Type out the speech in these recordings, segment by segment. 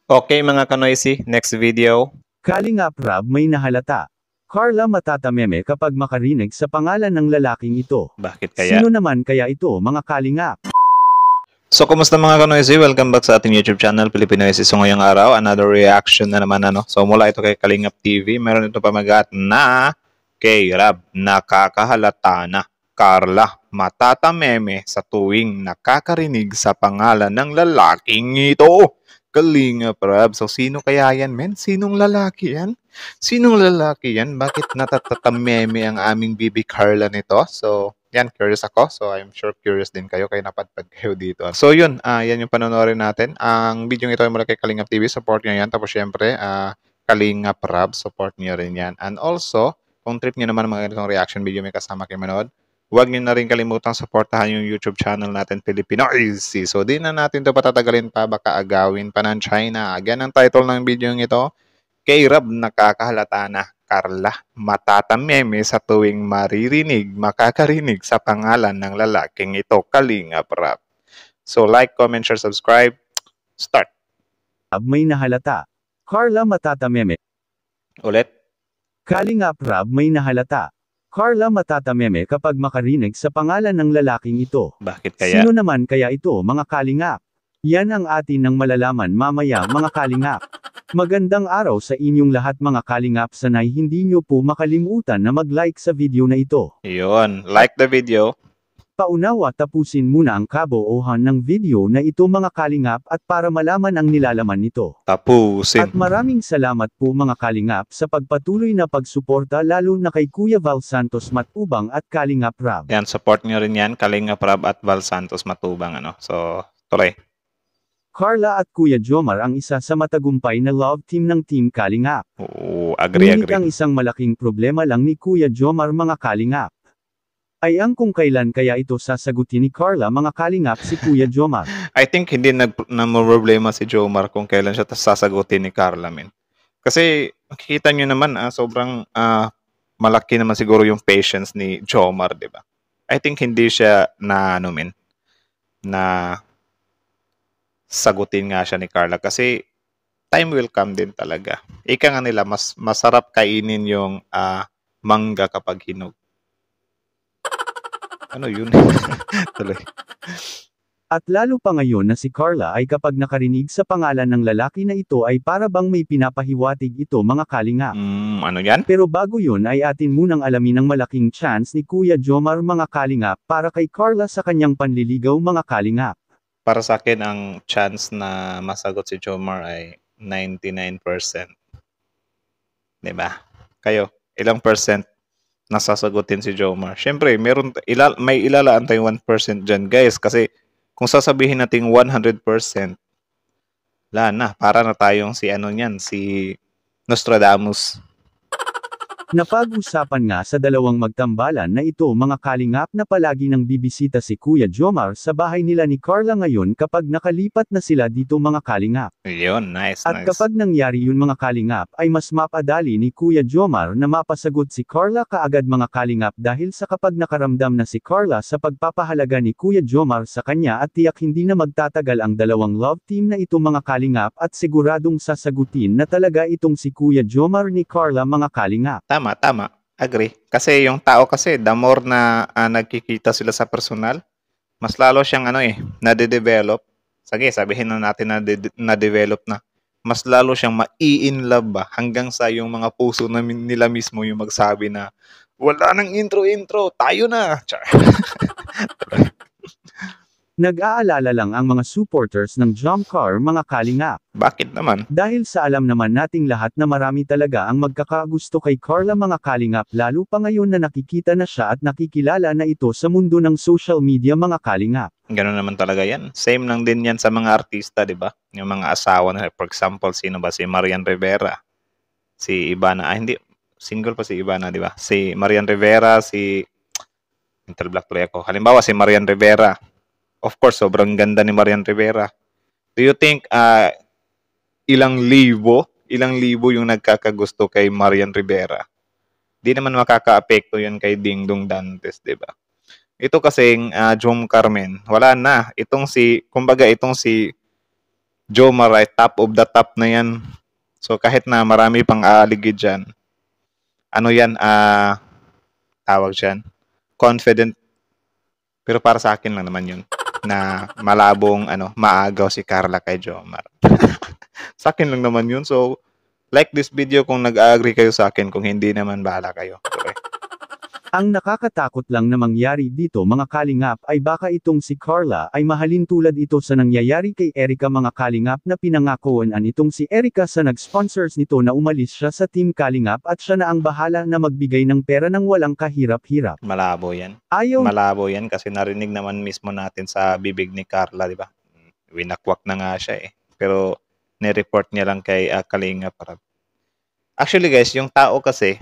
Okay mga kanoisy, next video. Kalingap Rab may nahalata. Carla matatameme kapag makarinig sa pangalan ng lalaking ito. Bakit kaya? Sino naman kaya ito mga kalingap? So, kumusta mga kanoisy? Welcome back sa ating YouTube channel, Pilipinoisy. So, ngayong araw, another reaction na naman. So, mula ito kay Kalingap TV. Meron ito pamagat na kay Rab, nakakahalata na. Carla, matatameme sa tuwing nakakarinig sa pangalan ng lalaking ito. Kalingap Rab. So, sino kaya yan, men? Sinong lalaki yan? Sinong lalaki yan? Bakit natatatameme ang aming baby Carla nito? So, yan, curious ako. So, I'm sure curious din kayo. Kaya napadpad kayo dito. So, yun. Yan yung panonorin natin. Ang video ito ay mula kay Kalingap TV. Support nyo yan. Tapos, syempre, Kalingap Rab. Support nyo rin yan. And also, kung trip nyo naman mga ganitong reaction video may kasama kayo manood, huwag nyo na rin kalimutang supportahan yung YouTube channel natin, Pilipinoisy. So, di na natin ito patatagalin pa. Baka agawin pa ng China. Again, ang title ng video ito, kay Rab, nakakahalata na. Carla, matatameme sa tuwing makakarinig sa pangalan ng lalaking ito, Kalingap Rab. So, like, comment, share, subscribe. Start. May nahalata. Carla matatameme. Ulit. Kalingap Rab may nahalata. Carla matatameme kapag makarinig sa pangalan ng lalaking ito. Bakit kaya? Sino naman kaya ito mga kalingap? Yan ang atin ng malalaman mamaya mga kalingap. Magandang araw sa inyong lahat mga kalingap, sanay hindi nyo po makalimutan na mag-like sa video na ito. Yun, like the video. Paunawa tapusin muna ang kabuuhan ng video na ito mga kalingap at para malaman ang nilalaman nito. Tapusin. At maraming salamat po mga kalingap sa pagpatuloy na pagsuporta lalo na kay Kuya Val Santos Matubang at Kalingap Rab. Yan, support nyo rin yan, Kalingap Rab at Val Santos Matubang. So, tuloy. Carla at Kuya Jomar ang isa sa matagumpay na love team ng Team Kalingap. Oo, agree. Ngunit ang isang malaking problema lang ni Kuya Jomar mga kalingap ay ang kung kailan kaya ito sasagutin ni Carla mga kalingap si Kuya Jomar. I think hindi problema si Jomar kung kailan siya sasagutin ni Carla, men. Kasi makikita nyo naman, sobrang malaki naman siguro yung patience ni Jomar, di ba? I think hindi siya na sagutin nga siya ni Carla kasi time will come din talaga. Ika nga nila, mas masarap kainin yung mangga kapag hinog. Ano yun? Tuloy. At lalo pa ngayon na si Carla ay kapag nakarinig sa pangalan ng lalaki na ito ay para bang may pinapahiwatig ito mga kalingap. Ano yan? Pero bago yun ay atin munang alamin ang malaking chance ni Kuya Jomar mga kalingap para kay Carla sa kanyang panliligaw mga kalingap. Para sa akin, ang chance na masagot si Jomar ay 99%. Diba? Kayo, ilang percent nasasagutin si Jomar? Siyempre, may ilalaan tayong 1% dyan, guys. Kasi kung sasabihin natin 100%, wala na. Para na tayong si Nostradamus. Napag-usapan nga sa dalawang magtambalan na ito mga kalingap na palagi nang bibisita si Kuya Jomar sa bahay nila ni Carla ngayon kapag nakalipat na sila dito mga kalingap. Yun, nice. At kapag nangyari yun mga kalingap ay mas mapadali ni Kuya Jomar na mapasagot si Carla kaagad mga kalingap dahil sa kapag nakaramdam na si Carla sa pagpapahalaga ni Kuya Jomar sa kanya at tiyak hindi na magtatagal ang dalawang love team na ito mga kalingap at siguradong sasagutin na talaga itong si Kuya Jomar ni Carla mga kalingap. Tama. Agree. Kasi yung tao kasi, the more na nagkikita sila sa personal, mas lalo siyang nade-develop. Sige, sabihin na natin na-develop na. Mas lalo siyang ma-in love ba hanggang sa yung mga puso nila mismo yung magsabi na wala nang intro, tayo na. Nag-aalala lang ang mga supporters ng Jomcar mga kalingap. Bakit naman? Dahil sa alam naman nating lahat na marami talaga ang magkakagusto kay Carla mga kalingap lalo pa ngayon na nakikita na siya at nakikilala na ito sa mundo ng social media mga kalingap. Ganun naman talaga yan. Same lang din yan sa mga artista, di ba? Yung mga asawa na, for example, sino ba? Si Marian Rivera. Si Ivana. Hindi. Single pa si Ivana, di ba? Si Marian Rivera, si Interblock tuloy ako. Halimbawa, si Marian Rivera. Of course, sobrang ganda ni Marian Rivera. Do you think ilang libo yung nagkakagusto kay Marian Rivera? Di naman makaka-apekto yun kay Dingdong Dantes, di ba? Ito kasing Jom Carmen, wala na. Itong si Jomar ay top of the top na yan. So kahit na marami pang aaligid dyan, ano yan, tawag dyan, confident. Pero para sa akin lang naman yun, na malabong, maagaw si Carla kay Jomar. Sa akin lang naman yun. So, like this video kung nag-agree kayo sa akin. Kung hindi naman, bahala kayo. Okay. Ang nakakatakot lang na mangyari dito mga kalingap ay baka itong si Carla ay mahalin tulad ito sa nangyayari kay Erica mga kalingap na pinangakuan itong si Erica sa nag-sponsors nito na umalis siya sa Team Kalingap at siya na ang bahala na magbigay ng pera ng walang kahirap-hirap. Malabo yan. Ayaw. Malabo yan kasi narinig naman mismo natin sa bibig ni Carla, di ba? Winakwak na nga siya eh. Pero nireport niya lang kay Kalinga para. Actually guys, yung tao kasi,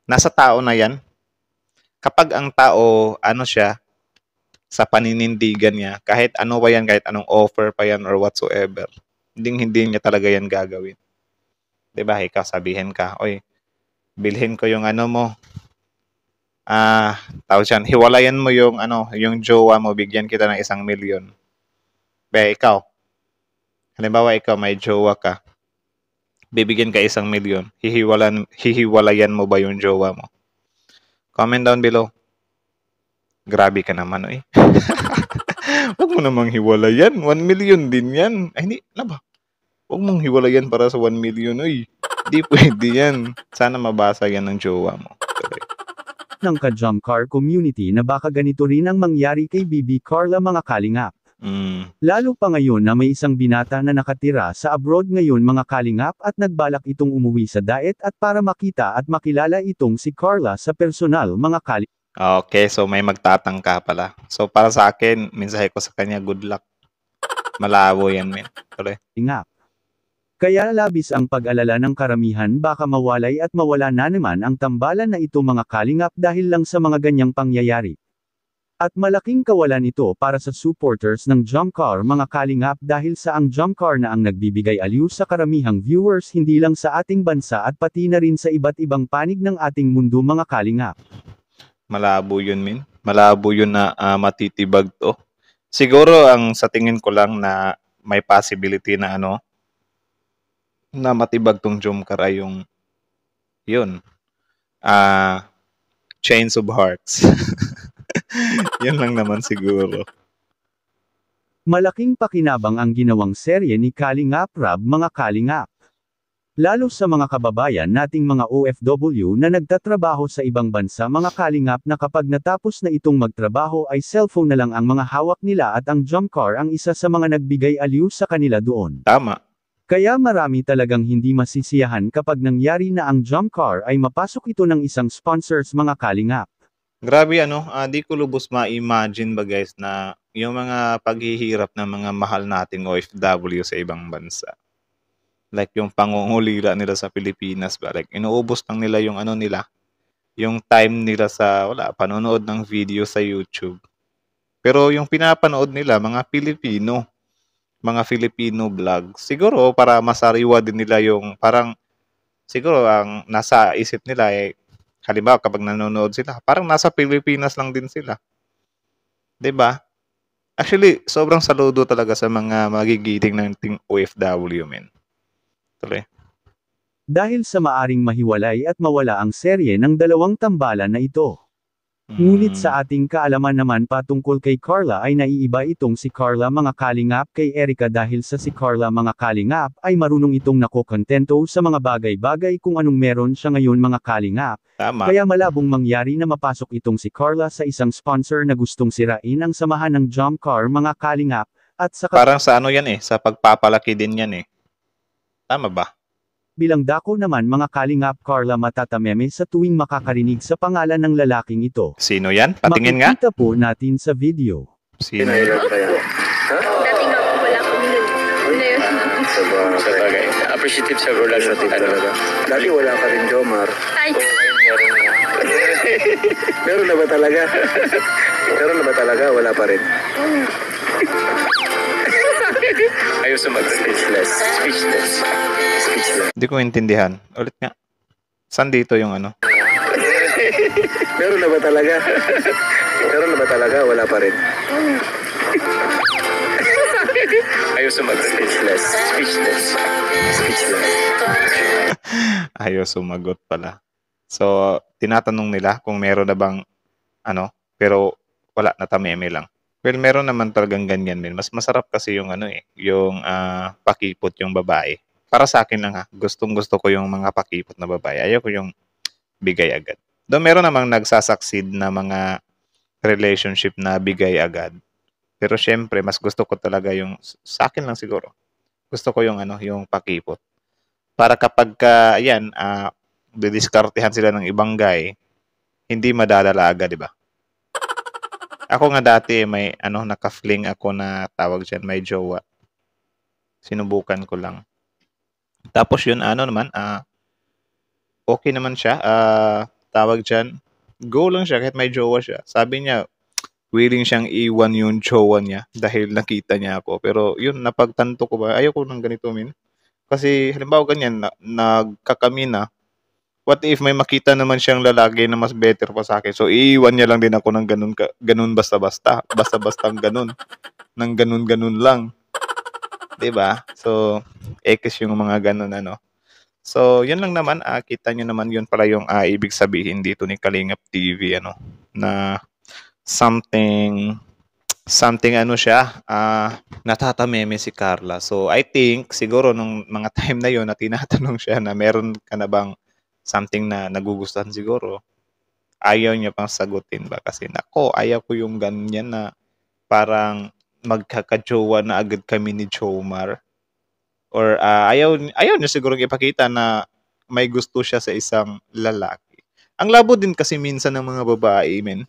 nasa tao na yan. Kapag ang tao, siya, sa paninindigan niya, kahit ano ba yan, kahit anong offer pa yan or whatsoever, hindi niya talaga yan gagawin. Diba? Ikaw, sabihin ka, oy, bilhin ko yung mo, tawag siyan, hiwalayan mo yung, yung jowa mo, bigyan kita ng 1 milyon. Ba, ikaw, halimbawa ikaw, may jowa ka, bibigyan ka 1 milyon, hihiwalayan mo ba yung jowa mo? Comment down below. Grabe ka naman, oy. Huwag mo namang hiwalayan. 1 million din yan. Ay, hindi. Ano ba? Huwag mong hiwalayan para sa 1 million, oy. Hindi pwede yan. Sana mabasa yan ng jowa mo. Ng ka-Jumcar community na baka ganito rin ang mangyari kay Bibi Carla mga kalingap. Lalo pa ngayon na may isang binata na nakatira sa abroad ngayon mga kalingap at nagbalak itong umuwi sa diet at para makita at makilala itong si Carla sa personal mga kalingap. Okay, so may magtatangka pala. So para sa akin, mensahe ko sa kanya, good luck. Malabo yan, men. Tuloy. Kaya labis ang pag-alala ng karamihan baka mawalay at mawala na naman ang tambalan na ito mga kalingap dahil lang sa mga ganyang pangyayari. At malaking kawalan ito para sa supporters ng Jumcar mga kalingap dahil sa ang Jumcar na ang nagbibigay aliw sa karamihang viewers hindi lang sa ating bansa at pati na rin sa iba't ibang panig ng ating mundo mga kalingap. Malabo yun, min. Malabo yun na matitibag to. Siguro ang sa tingin ko lang na may possibility na na matibag tong Jumcar ay yung yun. Chains of Hearts. Yan lang naman siguro. Malaking pakinabang ang ginawang serye ni Kalingap Rab mga kalingap. Lalo sa mga kababayan nating mga OFW na nagtatrabaho sa ibang bansa mga kalingap na kapag natapos na itong magtrabaho ay cellphone na lang ang mga hawak nila at ang Jumcar ang isa sa mga nagbigay aliw sa kanila doon. Tama. Kaya marami talagang hindi masisiyahan kapag nangyari na ang Jumcar ay mapasok ito ng isang sponsors mga kalingap. Grabe di ko lubos ma-imagine ba guys na yung mga paghihirap ng mga mahal nating OFW sa ibang bansa. Like yung pangungulila nila sa Pilipinas ba? Like inuubos lang nila yung nila, yung time nila sa panonood ng video sa YouTube. Pero yung pinapanood nila mga Filipino vlog. Siguro para masariwa din nila yung parang siguro ang nasa isip nila halimbawa kapag nanonood sila, parang nasa Pilipinas lang din sila. 'Di ba? Actually, sobrang saludo talaga sa mga magigiting ng OFW, men. Tuloy. Dahil sa maaring mahiwalay at mawala ang serye ng dalawang tambalan na ito. Ngunit sa ating kaalaman naman patungkol kay Carla ay naiiba itong si Carla mga kalingap kay Erica dahil sa si Carla mga kalingap ay marunong itong nakokontento sa mga bagay-bagay kung anong meron siya ngayon mga kalingap. Tama. Kaya malabong mangyari na mapasok itong si Carla sa isang sponsor na gustong sirain ang samahan ng Jumcar mga kalingap at sa parang sa yan sa pagpapalaki din yan Tama ba? Bilang dako naman mga kalingap Carla matatameme sa tuwing makakarinig sa pangalan ng lalaking ito. Sino yan? Patingin nga. Makikita po natin sa video. Sino yan? Dati nga po wala kami nun. Una yun. Sabagay. Appreciative sa girl sa talaga. Dati wala ka rin, Jomar. Ay! Meron na ba talaga? Meron na ba talaga? Wala pa rin. Ayaw sumagot. Speechless. Hindi ko intindihan. Ulit nga. Saan dito yung Meron na ba talaga? Meron na ba talaga? Wala pa rin. Ayaw Ayaw sumagot. Speechless. Speechless. Speechless. Ayaw sumagot pala. So, tinatanong nila kung meron na bang pero wala, natameme lang. Well, meron naman talagang ganyan din. Mas masarap kasi yung yung pakipot yung babae. Para sa akin lang ha, gustong-gusto ko yung mga pakipot na babae. Ayaw ko yung bigay agad. Though meron namang nagsasucceed na mga relationship na bigay agad. Pero syempre, mas gusto ko talaga yung, sa akin lang siguro, gusto ko yung yung pakipot. Para kapag didiskartehan sila ng ibang guy, hindi madadala agad, di ba? Ako nga dati may naka-fling ako na tawag diyan, may jowa. Sinubukan ko lang. Tapos yun okay naman siya. Tawag diyan, go lang siya kahit may jowa siya. Sabi niya, willing siyang iwan yung jowa niya dahil nakita niya ako. Pero yun, napagtanto ko ba, ayoko ng ganito Kasi halimbawa ganyan, nagkakami na, what if may makita naman siyang lalaki na mas better pa sa akin? So, iiwan niya lang din ako ng ganun basta-basta. Basta-bastang ganun. Nang ganun-ganun lang. 'Di ba? So, X yung mga ganun So, yun lang naman. Kita nyo naman yun pala yung ibig sabihin dito ni Kalingap TV, na something siya, natatameme si Carla. So, I think, siguro nung mga time na yun na tinatanong siya na meron ka na bang something na nagugustuhan siguro, ayaw niya pang sagutin ba? Kasi nako, ayaw ko yung ganyan na parang magkakajowa na agad kami ni Jomar. Or ayaw niya siguro ipakita na may gusto siya sa isang lalaki. Ang labo din kasi minsan ng mga babae, men.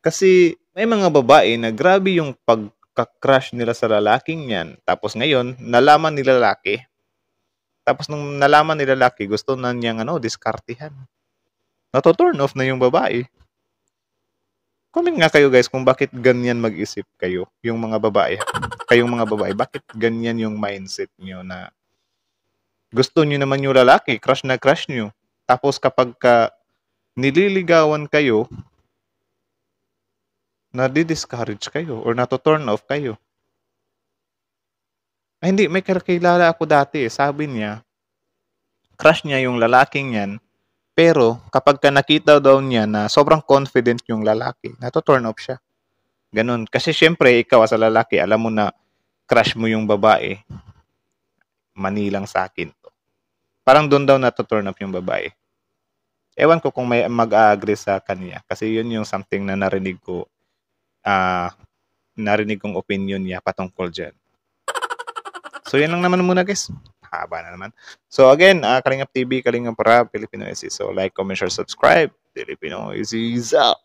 Kasi may mga babae na grabe yung pagka-crush nila sa lalaking yan. Tapos ngayon, nalaman nila lalaki. Tapos nung nalaman nila lalaki, gusto na niyang diskartihan. Nato-turn off na yung babae. Comment nga kayo guys kung bakit ganyan mag-isip kayo, yung mga babae. Kayong mga babae, bakit ganyan yung mindset niyo na gusto niyo naman yung lalaki, crush na crush niyo. Tapos kapag nililigawan kayo, nadi-discourage kayo or nato-turn off kayo. Ay hindi, may kakilala ako dati. Sabi niya, crush niya yung lalaking yan. Pero kapag nakita daw niya na sobrang confident yung lalaki, nato-turn off siya. Ganun. Kasi syempre, ikaw as a lalaki, alam mo na crush mo yung babae. Manilang sa akin to. Parang doon daw nato-turn off yung babae. Ewan ko kung may mag-agree sa kanya. Kasi yun yung something na narinig kong opinion niya patungkol dyan. So, yan lang naman muna guys. Haba na naman. So, again, Kalingap TV, Kalingap Rap, Filipino SC. So, like, comment, share, subscribe. Filipino SC is out.